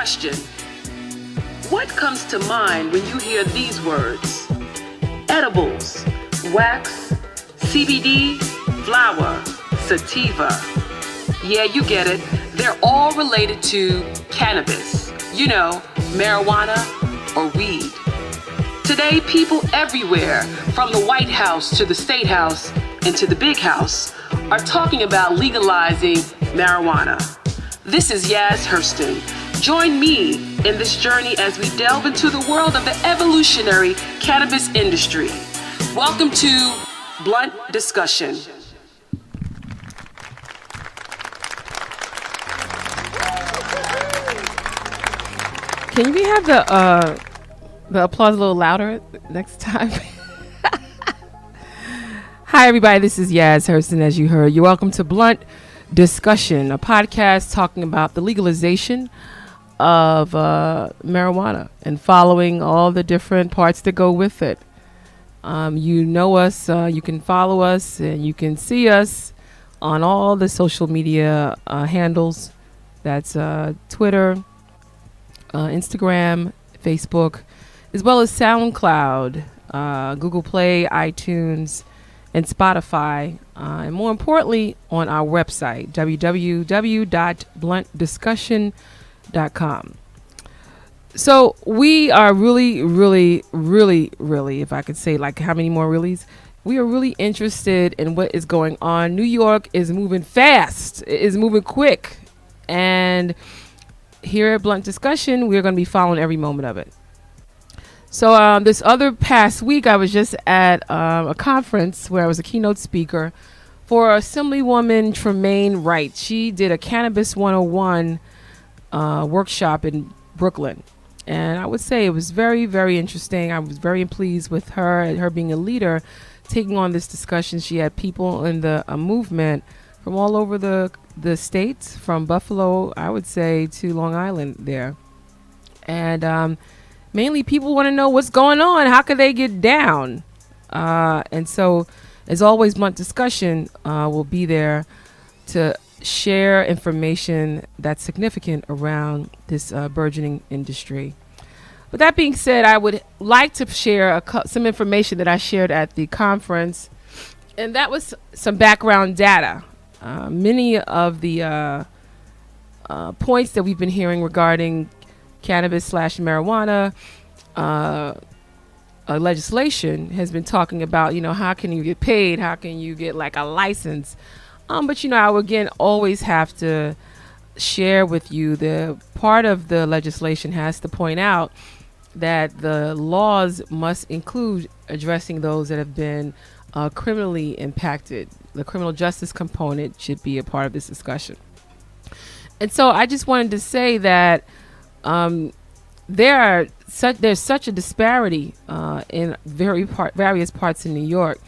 Question: what comes to mind when you hear these words? Edibles, wax, CBD, flower, sativa. Yeah, you get it. They're all related to cannabis. You know, marijuana or weed. Today, people everywhere, from the White House to the State House and to the Big House, are talking about legalizing marijuana. This is Yaz Hurston. Join me in this journey as we delve into the world of the evolutionary cannabis industry. Welcome to Blunt Discussion. Can we have the applause a little louder next time? Hi, everybody. This is Yaz Hurston, as you heard. You're welcome to Blunt Discussion, a podcast talking about the legalization of marijuana and following all the different parts that go with it. You know us, you can follow us, and you can see us on all the social media handles. That's Twitter, Instagram, Facebook, as well as SoundCloud, Google Play, iTunes, and Spotify, and more importantly, on our website, www.bluntdiscussion.com. So we are really, if I could say like how many more reallys, we are really interested in what is going on. New York is moving fast, it is moving quick. And here at Blunt Discussion, we're going to be following every moment of it. So this other past week, I was just at a conference where I was a keynote speaker for Assemblywoman Tremaine Wright. She did a Cannabis 101 workshop in Brooklyn. And I would say it was very, very interesting. I was very pleased with her and her being a leader, taking on this discussion. She had people in the movement from all over the states, from Buffalo, I would say, to Long Island there. And mainly people want to know what's going on. How could they get down? And so, as always, Blunt Discussion will be there to share information that's significant around this burgeoning industry. With that being said, I would like to share some information that I shared at the conference, and that was some background data. Many of the points that we've been hearing regarding cannabis/marijuana legislation has been talking about, how can you get paid? How can you get like a license? But, I would again always have to share with you the part of the legislation has to point out that the laws must include addressing those that have been criminally impacted. The criminal justice component should be a part of this discussion. And so I just wanted to say that there's such a disparity in various parts in New York.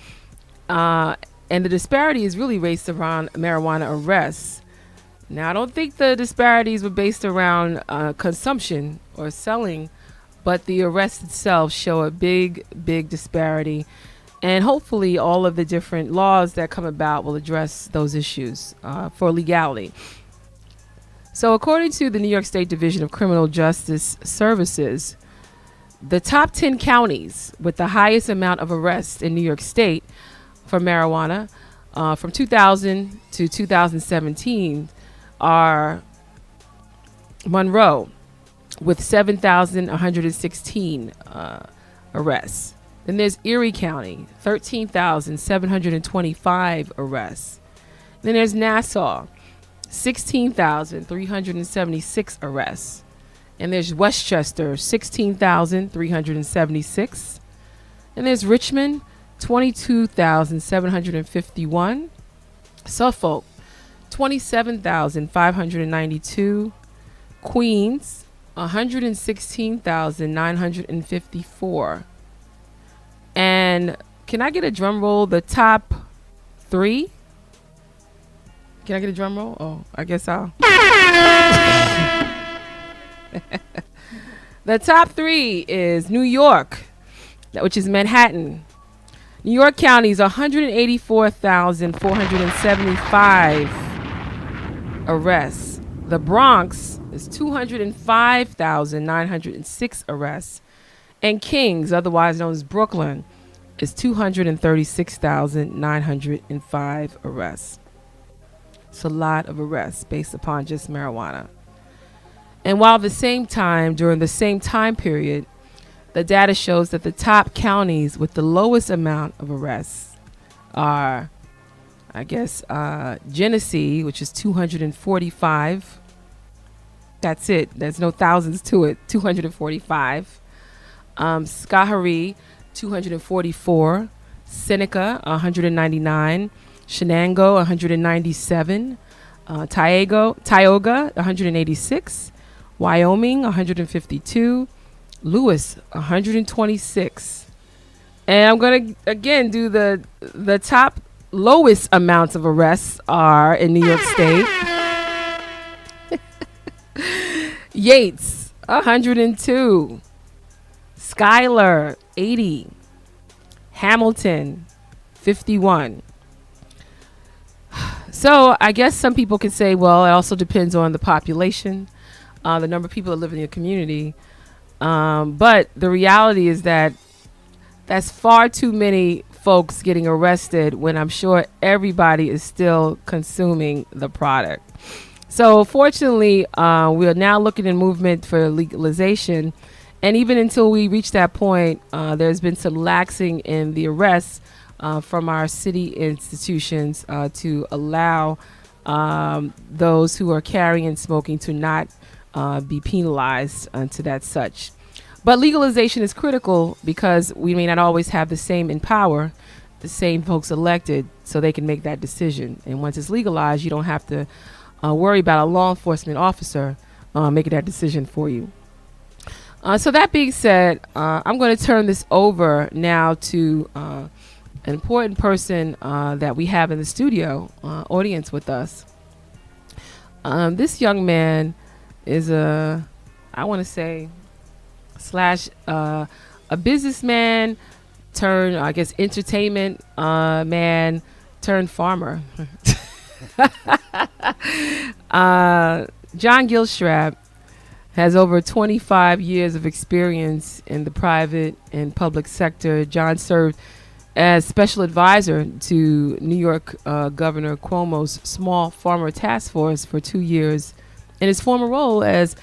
And the disparity is really based around marijuana arrests. Now, I don't think the disparities were based around consumption or selling, but the arrests itself show a big disparity. And hopefully all of the different laws that come about will address those issues for legality. So according to the New York State Division of Criminal Justice Services, the top 10 counties with the highest amount of arrests in New York State for marijuana from 2000 to 2017 are Monroe with 7,116 arrests. Then there's Erie County, 13,725 arrests. Then there's Nassau, 16,376 arrests. And there's Westchester, 16,376. And there's Richmond, 22,751. Suffolk, 27,592. Queens, 116,954. And can I get a drum roll? The top 3? Can I get a drum roll? Oh, I guess I'll. The top 3 is New York, which is Manhattan. New York County is 184,475 arrests. The Bronx is 205,906 arrests. And Kings, otherwise known as Brooklyn, is 236,905 arrests. It's a lot of arrests based upon just marijuana. And while at the same time, during the same time period, the data shows that the top counties with the lowest amount of arrests are, Genesee, which is 245. That's it. There's no thousands to it. 245. Schoharie, 244. Seneca, 199. Shenango, 197. Tioga, 186. Wyoming, 152. Lewis, 126. And I'm going to, again, do the top lowest amounts of arrests are in New York State. Yates, 102. Schuyler, 80. Hamilton, 51. So I guess some people could say, well, it also depends on the population, the number of people that live in your community. But the reality is that that's far too many folks getting arrested when I'm sure everybody is still consuming the product. So fortunately, we are now looking in movement for legalization. And even until we reach that point, there's been some laxing in the arrests from our city institutions to allow those who are carrying and smoking to not be penalized to that such. But legalization is critical because we may not always have the same in power, the same folks elected, so they can make that decision. And once it's legalized, you don't have to worry about a law enforcement officer making that decision for you. So that being said, I'm going to turn this over now to an important person that we have in the studio audience with us. This young man is a businessman turned, I guess, entertainment man turned farmer. John Gilstrap has over 25 years of experience in the private and public sector. John served as special advisor to New York Governor Cuomo's Small Farmer Task Force for 2 years, in his former role as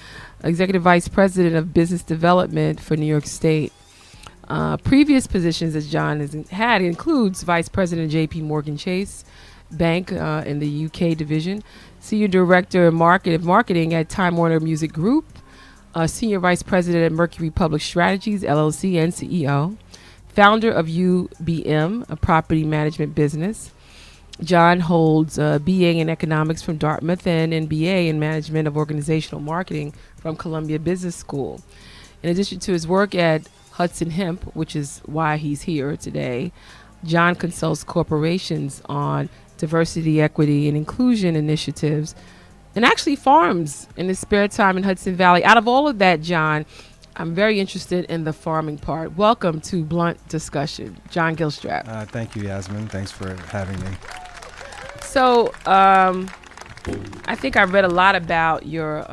Executive Vice President of Business Development for New York State. Previous positions that John has had includes Vice President of J.P. Morgan Chase Bank in the UK division, Senior Director of Marketing at Time Warner Music Group, Senior Vice President at Mercury Public Strategies, LLC, and CEO, founder of UBM, a property management business. John holds a BA in economics from Dartmouth and MBA in management of organizational marketing from Columbia Business School. In addition to his work at Hudson Hemp, which is why he's here today, John consults corporations on diversity, equity, and inclusion initiatives, and actually farms in his spare time in Hudson Valley. Out of all of that, John, I'm very interested in the farming part. Welcome to Blunt Discussion, John Gilstrap. Thank you, Yasmin. Thanks for having me. So I think I read a lot about your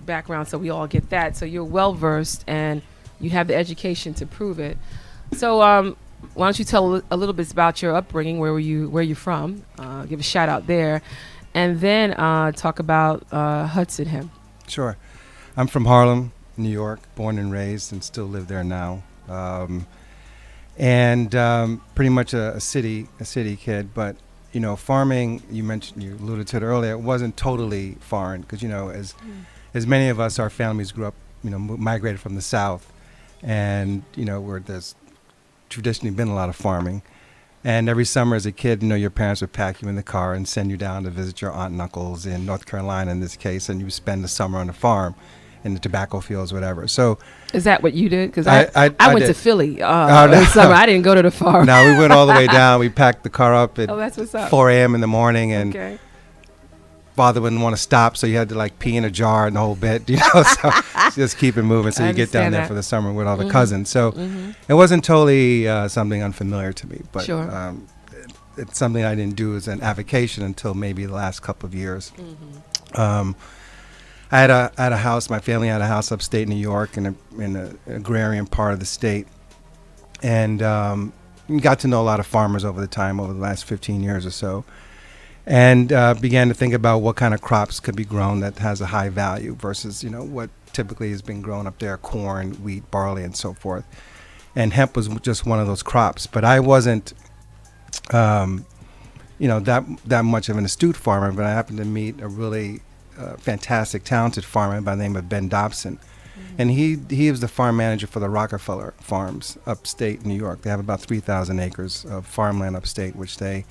background, so we all get that. So you're well versed and you have the education to prove it. So why don't you tell a little bit about your upbringing? Where you're from? Give a shout out there, and then talk about Hudson Hemp. Sure. I'm from Harlem, New York, born and raised, and still live there now. And pretty much a city kid, but you know, farming, you alluded to it earlier, it wasn't totally foreign because, you know, as many of us, our families grew up, you know, migrated from the South, and, you know, where there's traditionally been a lot of farming. And every summer as a kid, you know, your parents would pack you in the car and send you down to visit your aunt and uncles in North Carolina in this case, and you would spend the summer on the farm in the tobacco fields, whatever. So is that what you did? Because I went to Philly in summer. I didn't go to the farm. No, we went all the way down. We packed the car up at that's what's up. 4 a.m. in the morning, and father wouldn't want to stop, so you had to like pee in a jar and the whole bit, you know, so just keep it moving. So you get down there for the summer with all the cousins. So it wasn't totally something unfamiliar to me, but it's something I didn't do as an avocation until maybe the last couple of years. I had a house. My family had a house upstate New York in an agrarian part of the state, and got to know a lot of farmers over the last 15 years or so, and began to think about what kind of crops could be grown that has a high value versus what typically has been grown up there: corn, wheat, barley, and so forth. And hemp was just one of those crops, but I wasn't that much of an astute farmer. But I happened to meet a really fantastic, talented farmer by the name of Ben Dobson. And he is the farm manager for the Rockefeller Farms upstate New York. They have about 3,000 acres of farmland upstate, which they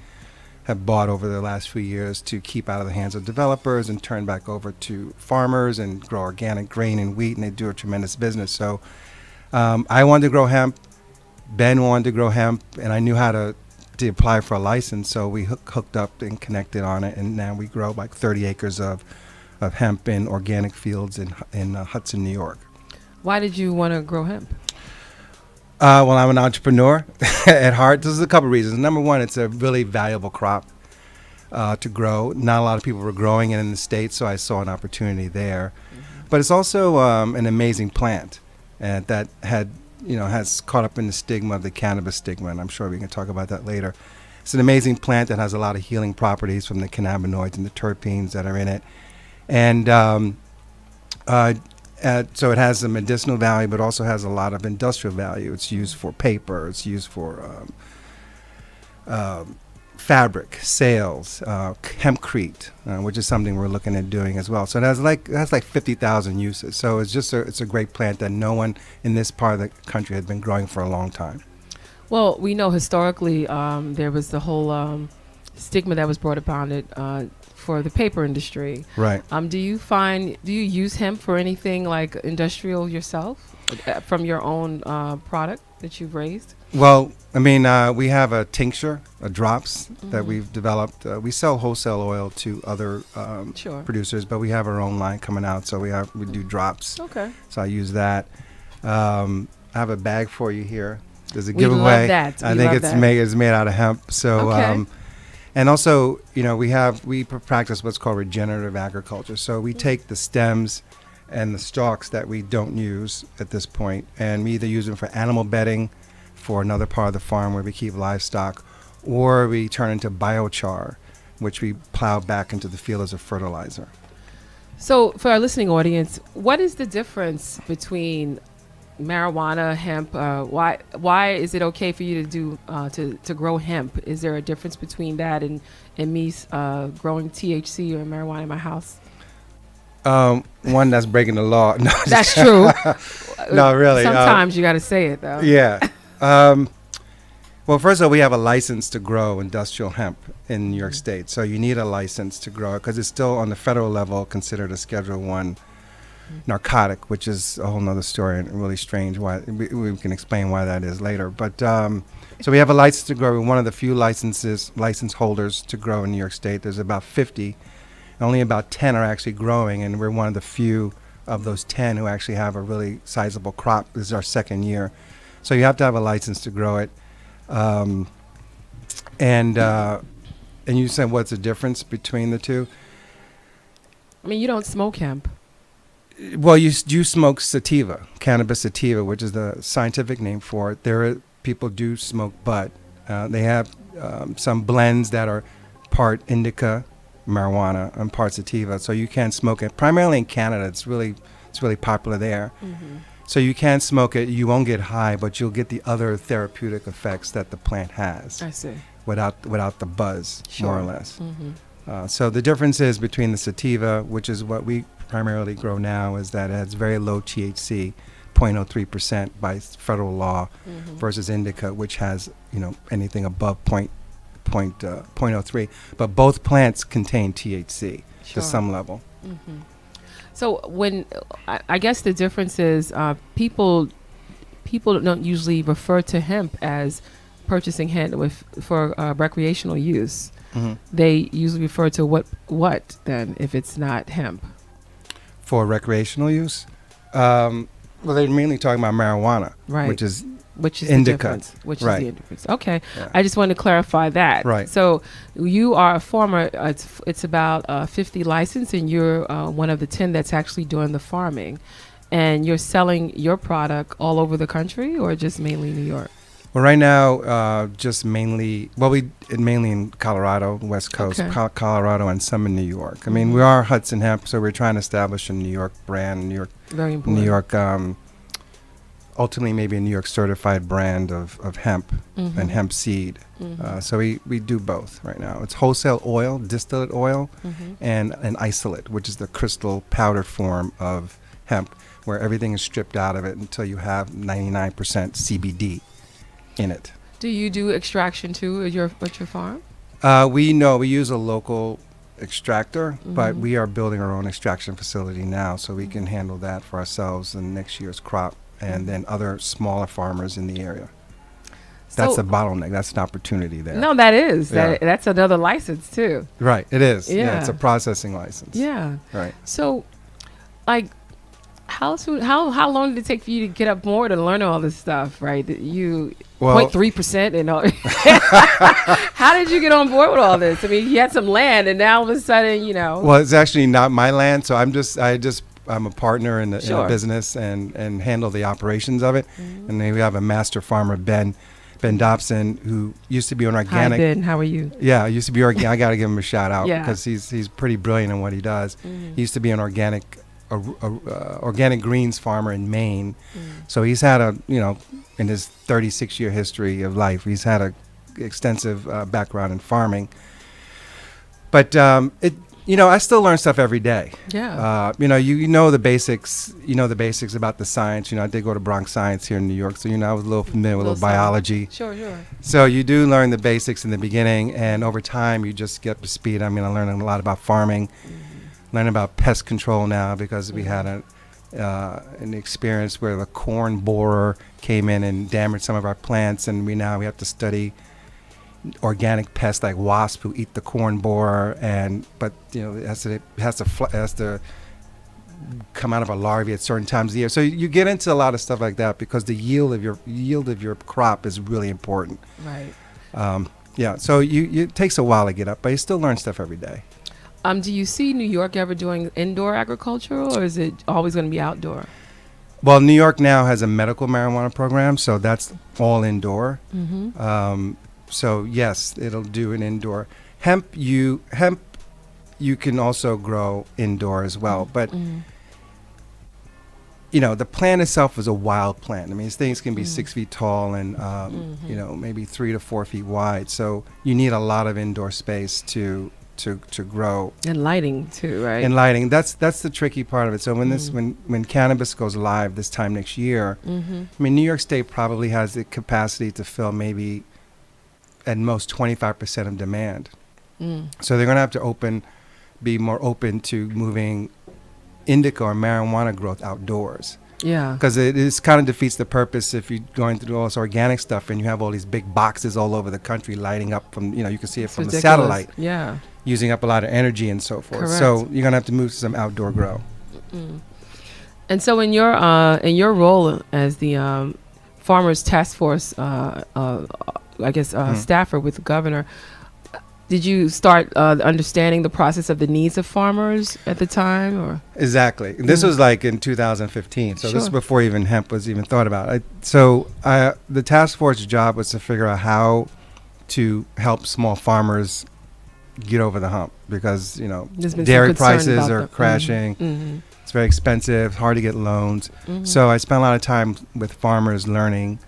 have bought over the last few years to keep out of the hands of developers and turn back over to farmers and grow organic grain and wheat, and they do a tremendous business. So I wanted to grow hemp. Ben wanted to grow hemp, and I knew how to apply for a license, so we hooked up and connected on it, and now we grow like 30 acres of hemp in organic fields in Hudson, New York. Why did you want to grow hemp? Well, I'm an entrepreneur at heart. There's a couple of reasons. Number one, it's a really valuable crop to grow. Not a lot of people were growing it in the States, so I saw an opportunity there. But it's also an amazing plant that has caught up in the stigma of the cannabis stigma, and I'm sure we can talk about that later. It's an amazing plant that has a lot of healing properties from the cannabinoids and the terpenes that are in it. And so it has a medicinal value, but also has a lot of industrial value. It's used for paper. It's used for fabric, sails, hempcrete, which is something we're looking at doing as well. So it has like 50,000 uses. So it's a great plant that no one in this part of the country had been growing for a long time. Well, we know historically there was the whole stigma that was brought upon it for the paper industry. Right. Do you use hemp for anything like industrial yourself from your own product that you've raised? Well, I mean, we have a tincture, drops that we've developed. We sell wholesale oil to other producers, but we have our own line coming out, so we do drops. Okay. So I use that. I have a bag for you here. There's a We giveaway. love that. I think it's made out of hemp. So, okay. And also, we practice what's called regenerative agriculture. So we take the stems and the stalks that we don't use at this point, and we either use them for animal bedding for another part of the farm where we keep livestock, or we turn into biochar, which we plow back into the field as a fertilizer. So for our listening audience, what is the difference between marijuana, hemp? Why is it okay for you to do to grow hemp? Is there a difference between that and me growing THC or marijuana in my house? One, that's breaking the law. No, that's true. No, really. Sometimes you got to say it though. Yeah. Well, first of all, we have a license to grow industrial hemp in New York State. So you need a license to grow it because it's still on the federal level considered a Schedule I narcotic, which is a whole nother story and really strange. Why we can explain why that is later. But so we have a license to grow. We're one of the few license holders to grow in New York State. There's about 50. Only about 10 are actually growing, and we're one of the few of those 10 who actually have a really sizable crop. This is our second year. So you have to have a license to grow it. And you said what's the difference between the two? I mean, you don't smoke hemp. Well, you smoke sativa, cannabis sativa, which is the scientific name for it. People do smoke bud. They have some blends that are part indica, marijuana, and part sativa. So you can smoke it. Primarily in Canada, it's really popular there. Mm-hmm. So you can smoke it. You won't get high, but you'll get the other therapeutic effects that the plant has. I see. Without the buzz, sure. more or less. Mm-hmm. So the difference is between the sativa, which is what we primarily grow now, is that it has very low THC, 0.03% by federal law, versus indica, which has anything above 0.03. But both plants contain THC to some level. Mm-hmm. So when I guess the difference is people don't usually refer to hemp as purchasing hemp for recreational use. Mm-hmm. They usually refer to what then if it's not hemp? For recreational use? Well, they're mainly talking about marijuana, right. which is Which is Indica. the difference? Which Right. is the difference? Okay, Yeah. I just wanted to clarify that. Right. So you are a farmer. It's about 50 licensed, and you're one of the 10 that's actually doing the farming, and you're selling your product all over the country, or just mainly New York? Well, right now, just mainly, mainly in Colorado, West Coast, Okay. Colorado, and some in New York. I mean, we are Hudson Hemp, so we're trying to establish a New York brand, Very important. New York, ultimately maybe a New York certified brand of hemp and hemp seed. So we do both right now. It's wholesale oil, distillate oil, and an isolate, which is the crystal powder form of hemp, where everything is stripped out of it until you have 99% CBD in it. Do you do extraction too at your farm? We use a local extractor, but we are building our own extraction facility now, so we can handle that for ourselves in next year's crop, and then other smaller farmers in the area. That's So- a bottleneck. That's an opportunity there. No, that is Yeah. that's another license too. Right, it is. Yeah, Yeah. it's a processing license. Yeah. Right. So, like, how long did it take for you to get up more to learn all this stuff? Right, you Well- 0.3% and all. How did you get on board with all this? I mean, you had some land, and now all of a sudden, Well, it's actually not my land, so I'm a partner in the Sure. business and handle the operations of it. And then we have a master farmer, Ben Dobson, who used to be an Hi, organic. Ben. How are you? Yeah, he used to be organic. I got to give him a shout out Yeah. because he's pretty brilliant in what he does. He used to be an organic greens farmer in Maine. So he's had in his 36-year history of life, he's had a extensive background in farming. But I still learn stuff every day. Yeah. You know the basics. You know the basics about the science. I did go to Bronx Science here in New York, so I was a little familiar with a little biology. Sure. So you do learn the basics in the beginning, and over time you just get up to speed. I mean, I learned a lot about farming, learning about pest control now because we had an experience where the corn borer came in and damaged some of our plants, and we have to study organic pests like wasps who eat the corn borer, but it has to come out of a larvae at certain times of the year. So you get into a lot of stuff like that because the yield of your crop is really important. Right. So it takes a while to get up, but you still learn stuff every day. Do you see New York ever doing indoor agriculture, or is it always going to be outdoor? Well, New York now has a medical marijuana program, so that's all indoor. So yes, it'll do an indoor. Hemp you can also grow indoor as well, but the plant itself is a wild plant. I mean, these things can be 6 feet tall and maybe 3 to 4 feet wide. So you need a lot of indoor space to grow. And lighting too, right? And lighting. That's the tricky part of it. So when cannabis goes live this time next year, I mean, New York State probably has the capacity to fill maybe at most 25% of demand. So they're going to have to be more open to moving indica or marijuana growth outdoors. Yeah. Because it kind of defeats the purpose if you're going through all this organic stuff and you have all these big boxes all over the country lighting up from, you can see it from the satellite. Yeah. Using up a lot of energy and so forth. Correct. So you're going to have to move to some outdoor grow. And so in your role as the Farmers Task Force, staffer with the governor, did you start understanding the process of the needs of farmers at the time, or? Exactly. This was like in 2015. So this is before even hemp was even thought about. The task force's job was to figure out how to help small farmers get over the hump because, dairy prices are crashing. It's very expensive, hard to get loans. So I spent a lot of time with farmers learning,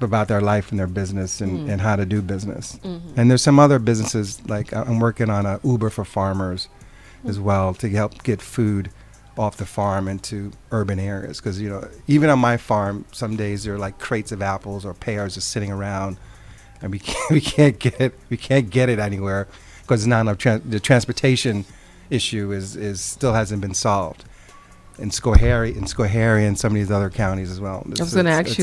about their life and their business and how to do business. And there's some other businesses, like I'm working on a Uber for farmers as well to help get food off the farm into urban areas. Because, even on my farm, some days there are like crates of apples or pears just sitting around and we can't get it anywhere because not enough the transportation issue is still hasn't been solved. In Schoharie and some of these other counties as well. I was going to ask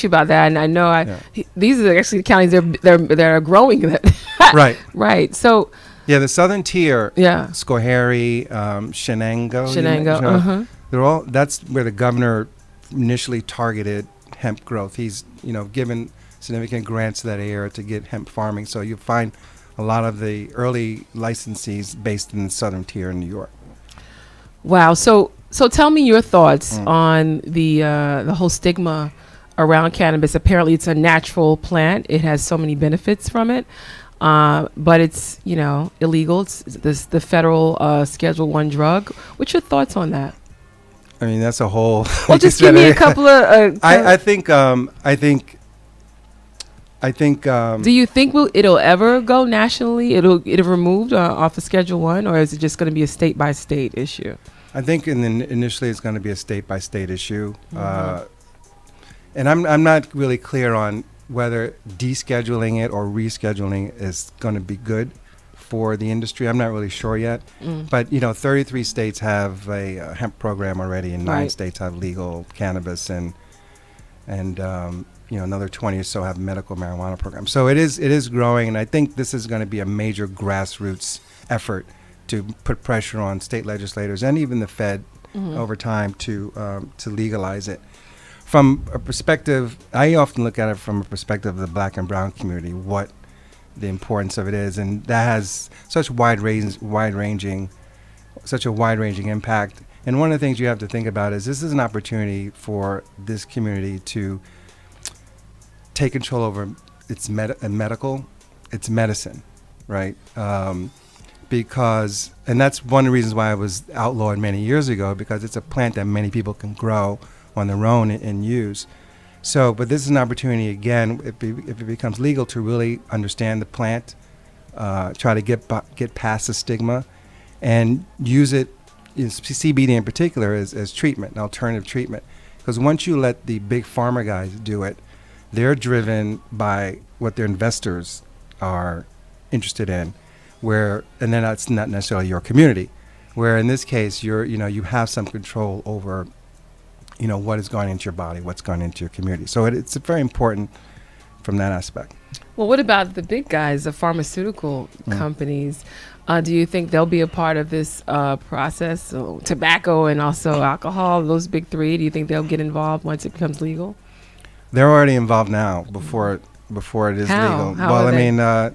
you about that, and I know these are actually the counties that are growing that. Right. Right. So. Yeah, the southern tier. Yeah. Schoharie, Shenango. They're all. That's where the governor initially targeted hemp growth. He's, given significant grants to that area to get hemp farming. So you find a lot of the early licensees based in the southern tier in New York. Wow. So tell me your thoughts on the whole stigma around cannabis. Apparently, it's a natural plant. It has so many benefits from it, but it's illegal. It's the federal Schedule 1 drug. What's your thoughts on that? I mean, that's a whole. Well, just give me a couple of. I think. Do you think it'll ever go nationally? It'll removed off of Schedule 1, or is it just going to be a state by state issue? I think initially it's going to be a state by state issue, and I'm not really clear on whether descheduling it or rescheduling is going to be good for the industry. I'm not really sure yet, but 33 states have a hemp program already, and 9 states have legal cannabis, and another 20 or so have medical marijuana programs. So it is growing, and I think this is going to be a major grassroots effort to put pressure on state legislators and even the Fed over time to legalize it. From a perspective, I often look at it from a perspective of the Black and brown community, what the importance of it is, and that has such wide-ranging impact. And one of the things you have to think about is this is an opportunity for this community to take control over its its medicine, right? Because, and that's one of the reasons why it was outlawed many years ago, because it's a plant that many people can grow on their own and use. So, but this is an opportunity again, if it becomes legal, to really understand the plant, try to get past the stigma, and use it, CBD in particular, as treatment, an alternative treatment. Because once you let the big pharma guys do it, they're driven by what their investors are interested in, and then that's not necessarily your community. Where in this case, you have some control over, what is going into your body, what's going into your community. So it's very important from that aspect. Well, what about the big guys, the pharmaceutical companies? Do you think they'll be a part of this process? So tobacco and also alcohol, those big three, do you think they'll get involved once it becomes legal? They're already involved now before it is legal. How are they?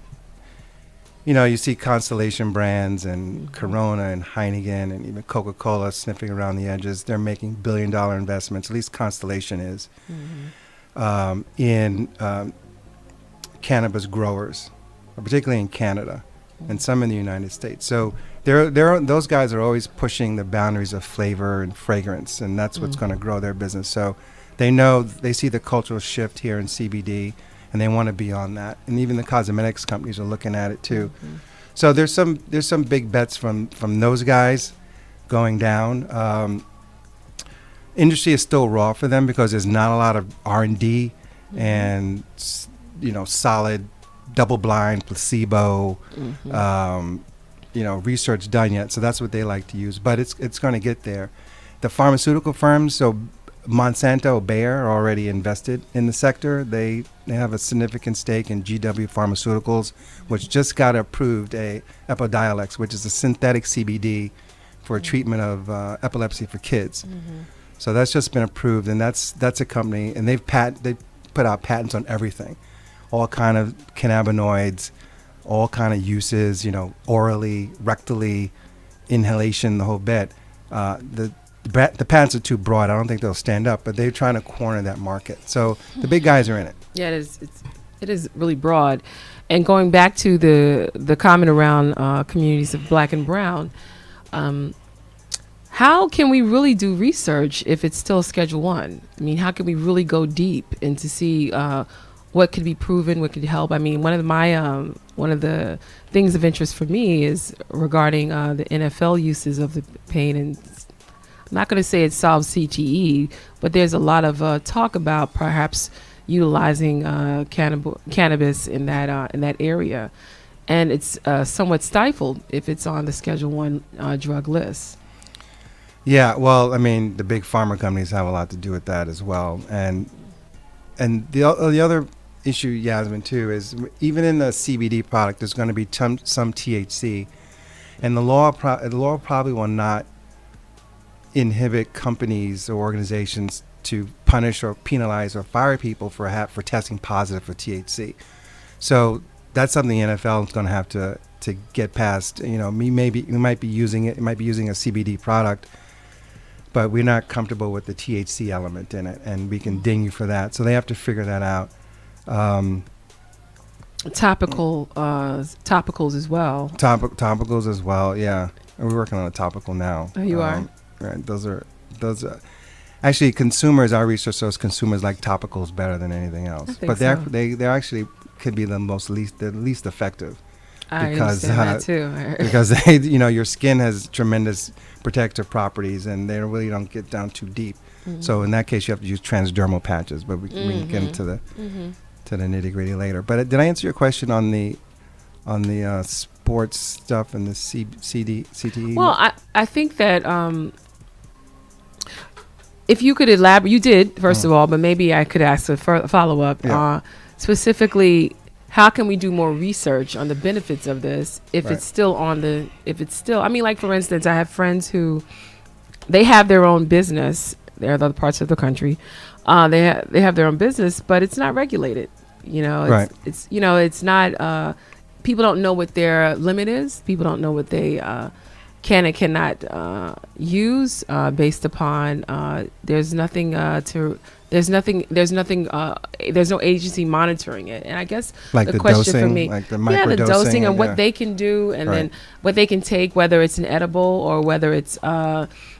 You see Constellation Brands and Corona and Heineken and even Coca-Cola sniffing around the edges. They're making billion-dollar investments, at least Constellation is, in cannabis growers, particularly in Canada and some in the United States. So those guys are always pushing the boundaries of flavor and fragrance, and that's what's going to grow their business. So they see the cultural shift here in CBD, and they want to be on that. And even the cosmetics companies are looking at it too. So there's some big bets from those guys going down. Industry is still raw for them because there's not a lot of R&D and solid double-blind placebo research done yet. So that's what they like to use, but it's going to get there. The pharmaceutical firms, so Monsanto, Bayer, are already invested in the sector. They have a significant stake in GW Pharmaceuticals, which just got approved a Epidiolex, which is a synthetic CBD for treatment of epilepsy for kids. So that's just been approved, and that's a company, and they put out patents on everything, all kind of cannabinoids, all kind of uses, orally, rectally, inhalation, the whole bit. The patents are too broad. I don't think they'll stand up, but they're trying to corner that market. So the big guys are in it. Yeah, it is really broad. And going back to the comment around communities of Black and brown, how can we really do research if it's still Schedule 1? I mean, how can we really go deep and to see what could be proven, what could help? I mean, one of the things of interest for me is regarding the NFL uses of the pain, and I'm not going to say it solves CTE, but there's a lot of talk about perhaps utilizing cannabis in that area, and it's somewhat stifled if it's on the Schedule 1 drug list. Yeah, well, I mean, the big pharma companies have a lot to do with that as well, and the other issue, Yasmin, too, is even in the CBD product, there's going to be some THC, and the law probably will not inhibit companies or organizations to punish or penalize or fire people for testing positive for THC. So that's something the NFL is going to have to get past. You know, we might be using it. It might be using a CBD product, but we're not comfortable with the THC element in it, and we can ding you for that. So they have to figure that out. Topicals as well. Topicals as well. Yeah, and we're working on a topical now. Oh, you are? Right. Those are actually consumers. Our research shows consumers like topicals better than anything else. I think But so. they actually could be the least effective. I Because, understand that too. Because they, you know, your skin has tremendous protective properties, and they really don't get down too deep. So in that case, you have to use transdermal patches. But we can get into the nitty gritty later. But did I answer your question on the sports stuff and the CTE? Well, I think that if you could elaborate, you did first of all, but maybe I could ask a follow up. Yeah. Specifically, how can we do more research on the benefits of this if Right. it's still I mean, like for instance, I have friends who they have their own business. They're in other parts of the country. They have their own business, but it's not regulated. You know, Right. it's you know, it's not. People don't know what their limit is. People don't know what they can and cannot use based upon. There's no agency monitoring it. And I guess Like the the question for dosing, me, like the the microdosing, dosing and yeah. what they can do, and Right. then what they can take, whether it's an edible or whether it's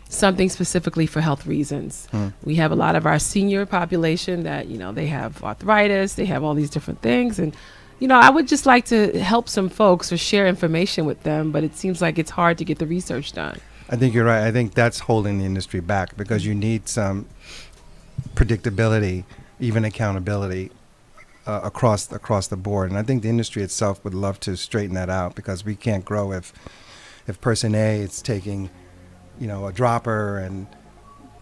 something specifically for health reasons. We have a lot of our senior population that, you know, they have arthritis, they have all these different things. And, you know, I would just like to help some folks or share information with them, but it seems like it's hard to get the research done. I think you're right. I think that's holding the industry back because you need some predictability, even accountability across the board. And I think the industry itself would love to straighten that out because we can't grow if person A is taking, you know, a dropper and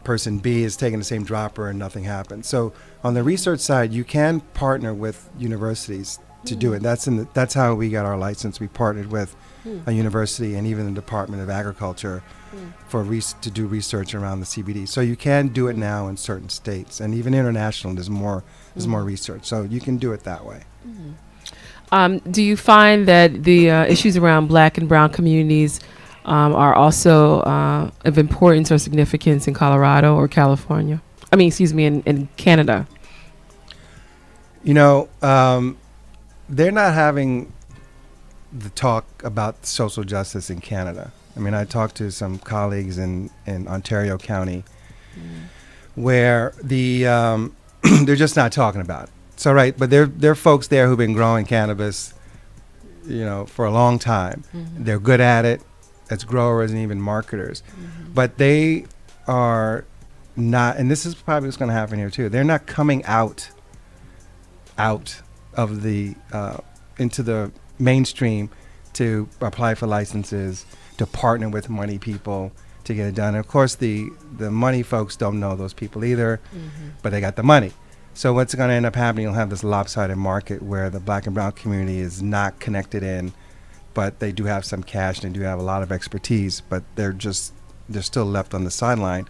person B is taking the same dropper and nothing happens. So on the research side, you can partner with universities to do it. That's how we got our license. We partnered with a university and even the Department of Agriculture to do research around the CBD. So you can do it now in certain states, and even international. There's more research, so you can do it that way. Do you find that the issues around Black and Brown communities are also of importance or significance in Colorado or California? I mean, excuse me, in Canada. You know, they're not having the talk about social justice in Canada. I mean, I talked to some colleagues in Ontario County where they're just not talking about it. So, right, but there are folks there who've been growing cannabis, you know, for a long time. They're good at it as growers and even marketers. But they are not, and this is probably what's going to happen here too, they're not coming out of the into the mainstream to apply for licenses, to partner with money people to get it done. And of course, the money folks don't know those people either, but they got the money. So what's going to end up happening, you'll have this lopsided market where the Black and Brown community is not connected in, but they do have some cash and they do have a lot of expertise, but they're still left on the sideline.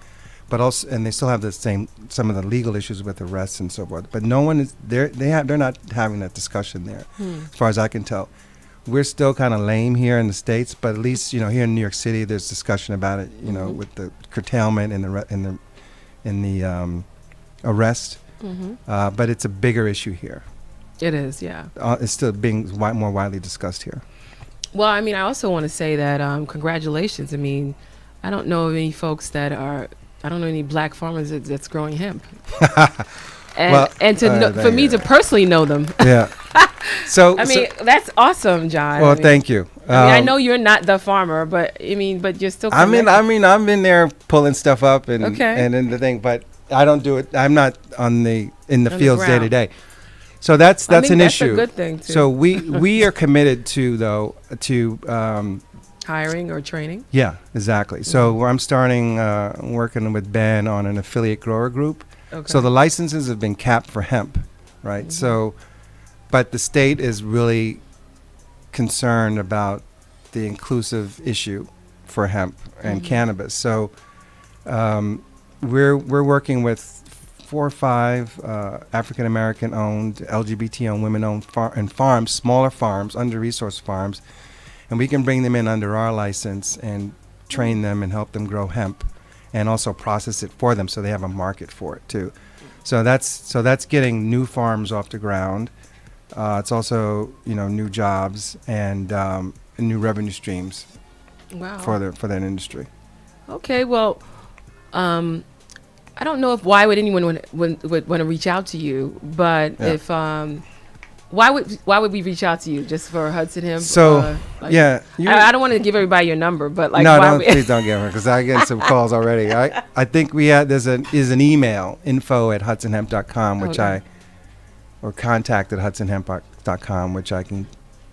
But also, and they still have some of the legal issues with arrests and so forth. But no one is they're not having that discussion there, as far as I can tell. We're still kind of lame here in the States, but at least, you know, here in New York City, there's discussion about it. You know, with the curtailment and the arrest. But it's a bigger issue here. It is, yeah. It's still being more widely discussed here. Well, I mean, I also want to say that congratulations. I mean, I don't know of any folks I don't know any Black farmers that's growing hemp. For me to personally know them. Yeah. So I mean, that's awesome, John. Well, thank you. I know you're not the farmer, but but you're still. I'm in there pulling stuff up and in the thing, but I don't do it. I'm not in the fields day to day. So that's an issue. That's a good thing too. So we are committed to hiring or training. Yeah, exactly. So I'm starting working with Ben on an affiliate grower group. Okay. So the licenses have been capped for hemp, right? So, but the state is really concerned about the inclusive issue for hemp and cannabis. So we're working with 4 or 5 African American owned, LGBT owned, women owned farms, smaller farms, under resourced farms, and we can bring them in under our license and train them and help them grow hemp, and also process it for them so they have a market for it too. So that's getting new farms off the ground. It's also new jobs and new revenue streams. Wow. For that industry. Okay, well, I don't know why would anyone would want to reach out to you, but Yeah. if why would we reach out to you just for Hudson Hemp? So yeah, I don't want to give everybody your number, but like no, why please don't give her, because I get some calls already. I think there's an email, info@hudsonhemp.com, which Okay. or contact@hudsonhemp.com, which I can.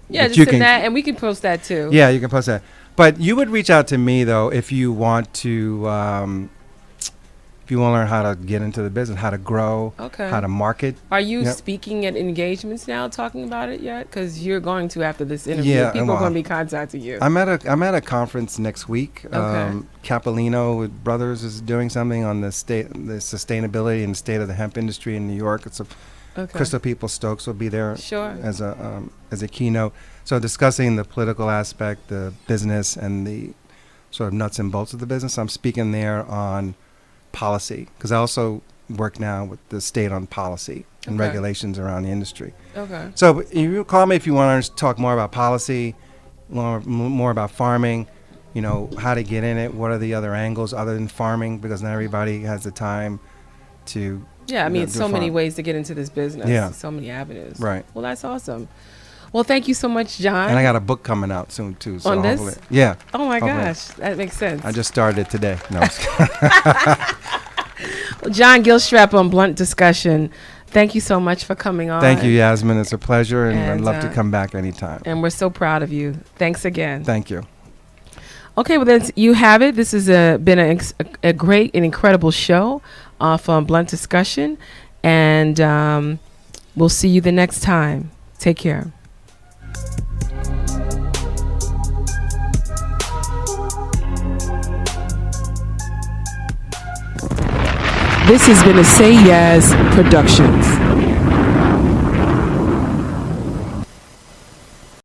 Yeah, which just send that, and we can post that too. Yeah, you can post that. But you would reach out to me though if you want to. If you want to learn how to get into the business, how to grow, Okay. how to market. Are you Yep. speaking at engagements now, talking about it yet? Because you're going to after this interview. Yeah, People are well, going to be contacting you. I'm at a conference next week. Okay. Capellino Brothers is doing something on the sustainability and state of the hemp industry in New York. It's Okay. Crystal People Stokes will be there Sure. as a keynote. So discussing the political aspect, the business, and the sort of nuts and bolts of the business. I'm speaking there on policy, because I also work now with the state on policy and Okay. regulations around the industry. Okay. So you call me if you want to talk more about policy, more about farming, how to get in it, what are the other angles other than farming, because not everybody has the time to. Yeah, I mean, it's do so many farm. ways to get into this business. Yeah. So many avenues. Right. Well, that's awesome. Well, thank you so much, John. And I got a book coming out soon too. So On this? hopefully- Yeah. Oh my hopefully. gosh, that makes sense. I just started it today. No, I'm just kidding. John Gilstrap on Blunt Discussion. Thank you so much for coming on. Thank you, Yasmin. It's a pleasure, and I'd And, love to come back anytime. And we're so proud of you. Thanks again. Thank you. Okay, well, then you have it. This has been a great and incredible show from Blunt Discussion. And we'll see you the next time. Take care. This has been a Say Yes Productions.